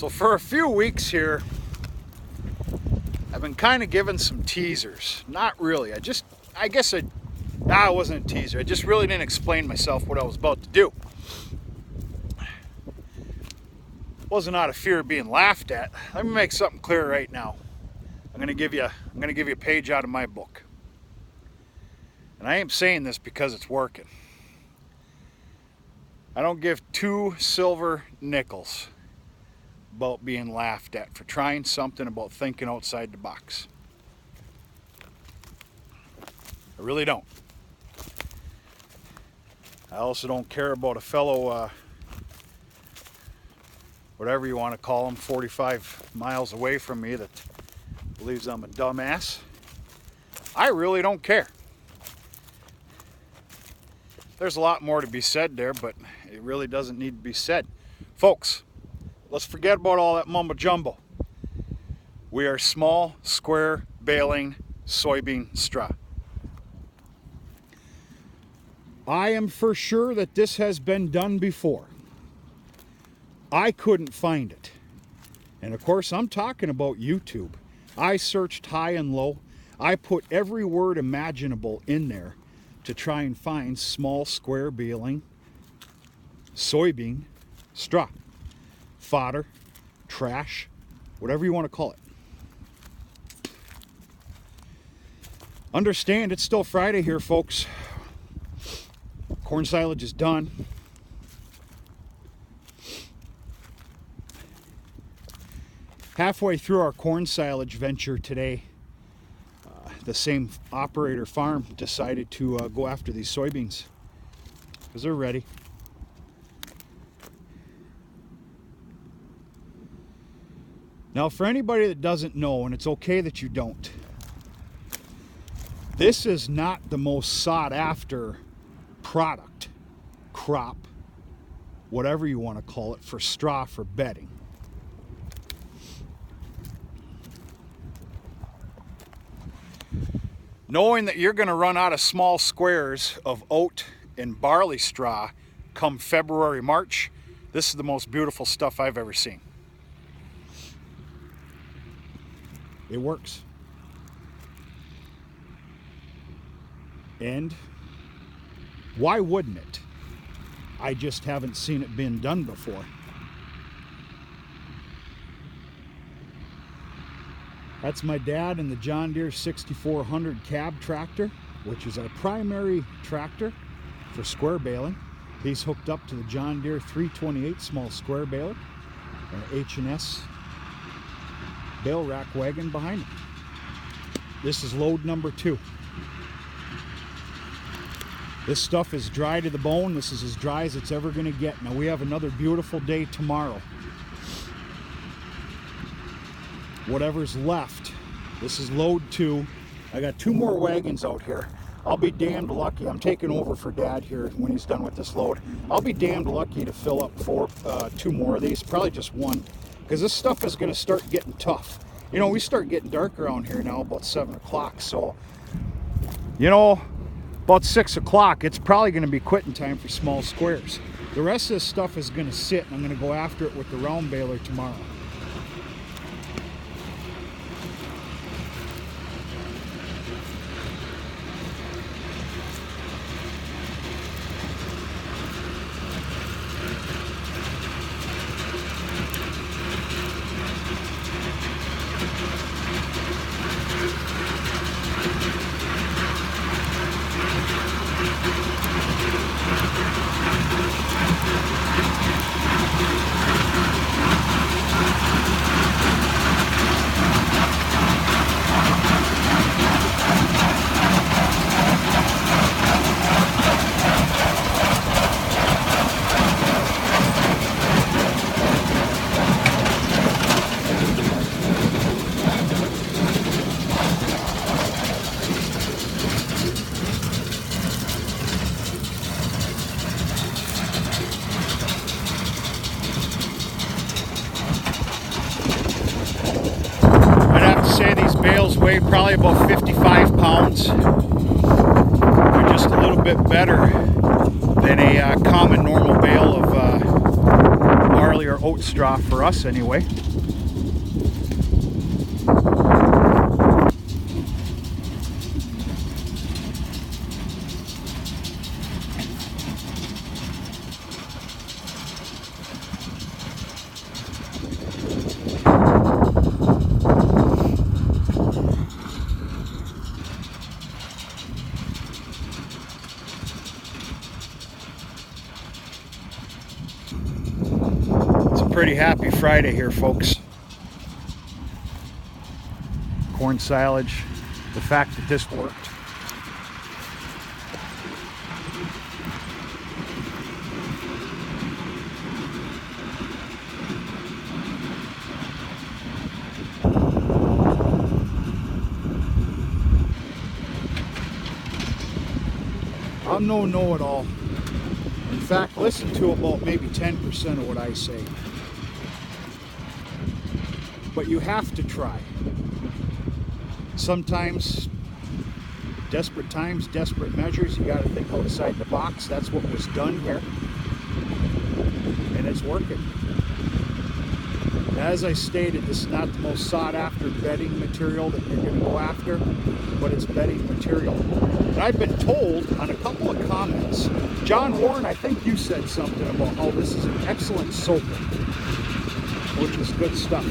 So for a few weeks here, I've been kind of given some teasers. Not really. It wasn't a teaser. I just really didn't explain myself what I was about to do. Wasn't out of fear of being laughed at. Let me make something clear right now. I'm gonna give you a page out of my book. And I ain't saying this because it's working. I don't give two silver nickels about being laughed at for trying something, about thinking outside the box. I really don't. I also don't care about a fellow, whatever you want to call him, 45 miles away from me that believes I'm a dumbass. I really don't care. There's a lot more to be said there, but it really doesn't need to be said. Folks, let's forget about all that mumbo jumbo. We are small, square, baling soybean straw. I am for sure that this has been done before. I couldn't find it. And of course, I'm talking about YouTube. I searched high and low. I put every word imaginable in there to try and find small, square baling soybean straw, fodder, trash, whatever you want to call it. Understand, it's still Friday here, folks. Corn silage is done. Halfway through our corn silage venture today, the same operator farm decided to go after these soybeans because they're ready. Now, for anybody that doesn't know, and it's okay that you don't, this is not the most sought after product, crop, whatever you want to call it, for straw for bedding. Knowing that you're going to run out of small squares of oat and barley straw come February, March, this is the most beautiful stuff I've ever seen. It works. And why wouldn't it? I just haven't seen it been done before. That's my dad in the John Deere 6400 cab tractor, which is our primary tractor for square baling. He's hooked up to the John Deere 328 small square baler, an H&S bale rack wagon behind him. This is load number 2. This stuff is dry to the bone. This is as dry as it's ever going to get. Now we have another beautiful day tomorrow. Whatever's left, this is load 2. I got 2 more wagons out here. I'll be damned lucky. I'm taking over for Dad here when he's done with this load. I'll be damned lucky to fill up 2 more of these, probably just 1, because this stuff is going to start getting tough. You know, we start getting dark around here now about 7 o'clock, so, you know, about 6 o'clock, it's probably going to be quitting time for small squares. The rest of this stuff is going to sit, and I'm going to go after it with the round baler tomorrow. bales weigh probably about 55 pounds. They're just a little bit better than a common normal bale of barley or oat straw for us anyway. Pretty happy Friday here, folks. Corn silage, the fact that this worked. I'm no know-it-all. In fact, listen to about maybe 10% of what I say. But you have to try. Sometimes, desperate times, desperate measures, you got to think outside the box. That's what was done here. And it's working. As I stated, this is not the most sought after bedding material that you're going to go after, but it's bedding material. And I've been told on a couple of comments, John Warren, I think you said something about how this is an excellent soaker, which is good stuff.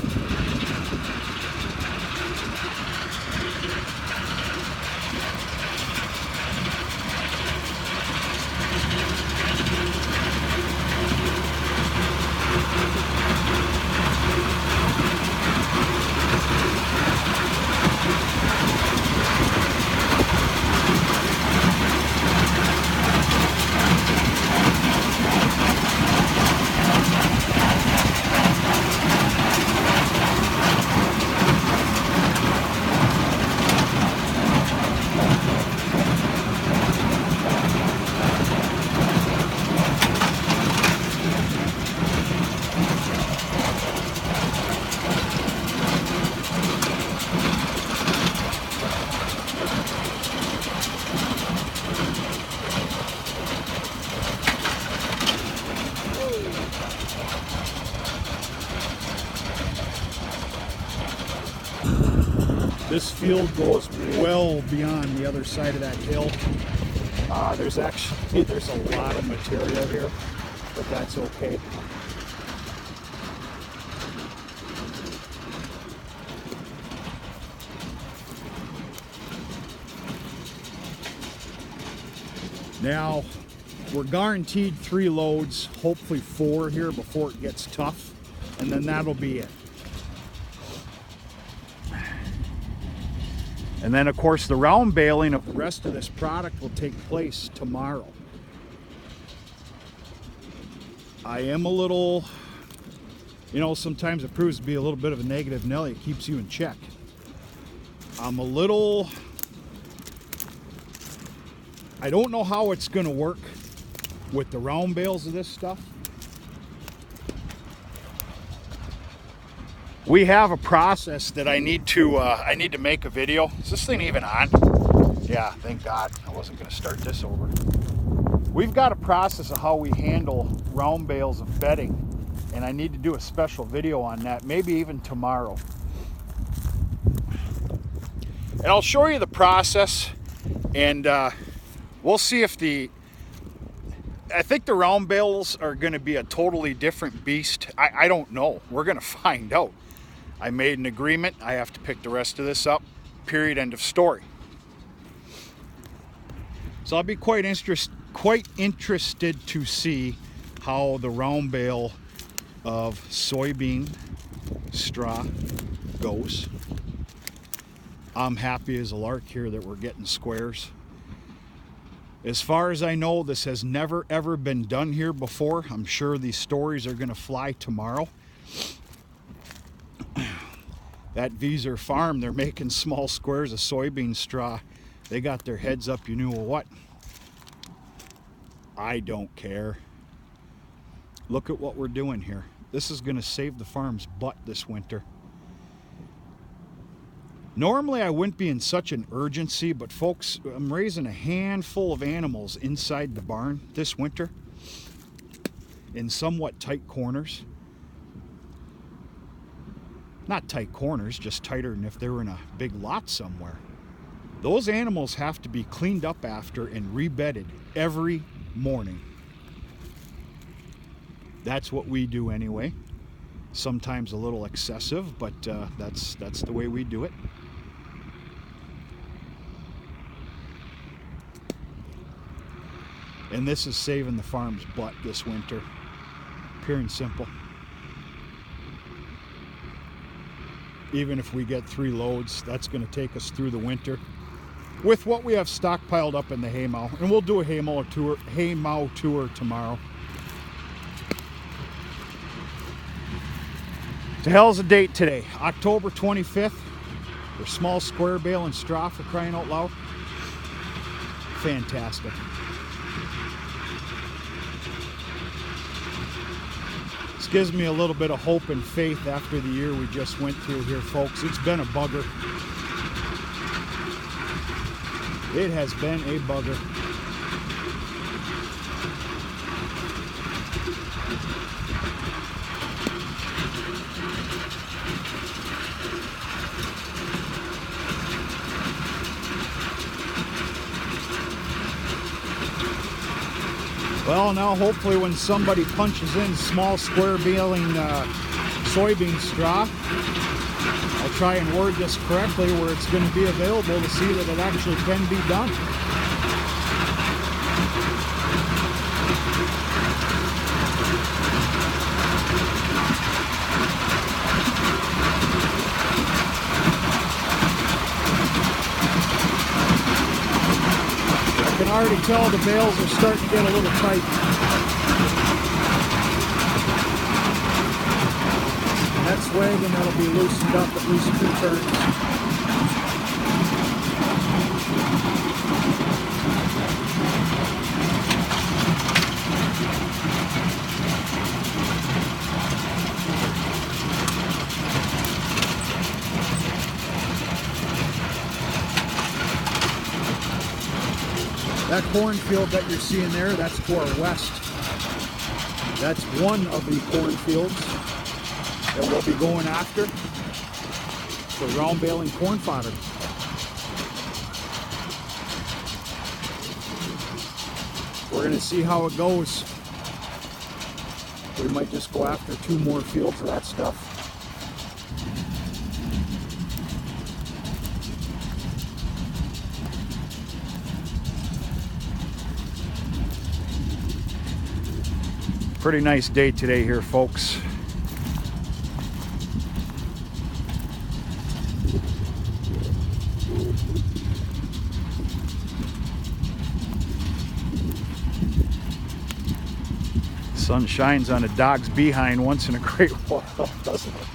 This field goes well beyond the other side of that hill. There's a lot of material here, but that's okay. Now, we're guaranteed 3 loads, hopefully 4 here before it gets tough, and then that'll be it. And then, of course, the round baling of the rest of this product will take place tomorrow. I am a little, sometimes it proves to be a little bit of a negative Nelly. It keeps you in check. I'm a little, I don't know how it's going to work with the round bales of this stuff. We have a process that I need to make a video. Is this thing even on? Yeah, thank God. I wasn't going to start this over. We've got a process of how we handle round bales of bedding, and I need to do a special video on that, maybe even tomorrow. And I'll show you the process, and we'll see if I think the round bales are going to be a totally different beast. I don't know. We're going to find out. I made an agreement. I have to pick the rest of this up. Period. End of story. So I'll be quite interested to see how the round bale of soybean straw goes. I'm happy as a lark here that we're getting squares. As far as I know, this has never ever been done here before. I'm sure these stories are going to fly tomorrow. That Vieser farm, they're making small squares of soybean straw. They got their heads up, you know what? I don't care. Look at what we're doing here. This is going to save the farm's butt this winter. Normally I wouldn't be in such an urgency, but folks, I'm raising a handful of animals inside the barn this winter in somewhat tight corners. Not tight corners, just tighter than if they were in a big lot somewhere. Those animals have to be cleaned up after and rebedded every morning. That's what we do anyway. Sometimes a little excessive, but that's the way we do it. And this is saving the farm's butt this winter. Pure and simple. Even if we get 3 loads, that's going to take us through the winter with what we have stockpiled up in the hay mow. And we'll do a hay mow tour tomorrow. To hell's the date today, October 25th. For small square bale and straw, for crying out loud. Fantastic. This gives me a little bit of hope and faith after the year we just went through here, folks. It's been a bugger. It has been a bugger. Well, now hopefully when somebody punches in small square baling soybean straw, I'll try and word this correctly where it's going to be available to see that it actually can be done. I can already tell the bales are starting to get a little tight. Next wagon that'll be loosened up at least 2 turns. That cornfield that you're seeing there, that's to our west. That's one of the cornfields that we'll be going after for round baling corn fodder. We're going to see how it goes. We might just go after 2 more fields of that stuff. Pretty nice day today here, folks. Sun shines on a dog's behind once in a great while, doesn't it?